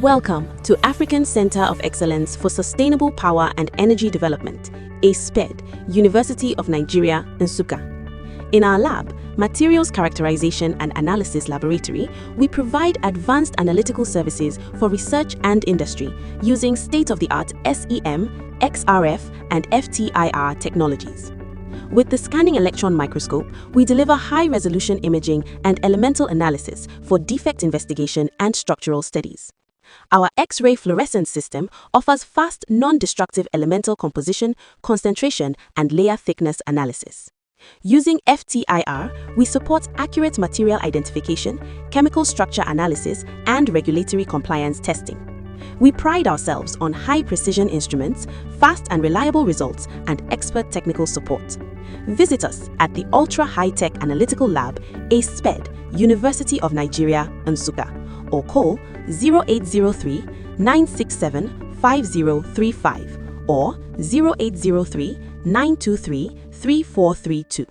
Welcome to African Center of Excellence for Sustainable Power and Energy Development, ACE-SPED, University of Nigeria, Nsukka. In our lab, Materials Characterization and Analysis Laboratory, we provide advanced analytical services for research and industry using state-of-the-art SEM, XRF, and FTIR technologies. With the Scanning Electron Microscope, we deliver high-resolution imaging and elemental analysis for defect investigation and structural studies. Our X-ray fluorescence system offers fast, non-destructive elemental composition, concentration, and layer thickness analysis. Using FTIR, we support accurate material identification, chemical structure analysis, and regulatory compliance testing. We pride ourselves on high-precision instruments, fast and reliable results, and expert technical support. Visit us at the Ultra-High-Tech Analytical Lab, ACE-SPED, University of Nigeria, Nsukka, or call 0803 967 5035 or 0803 923 3432.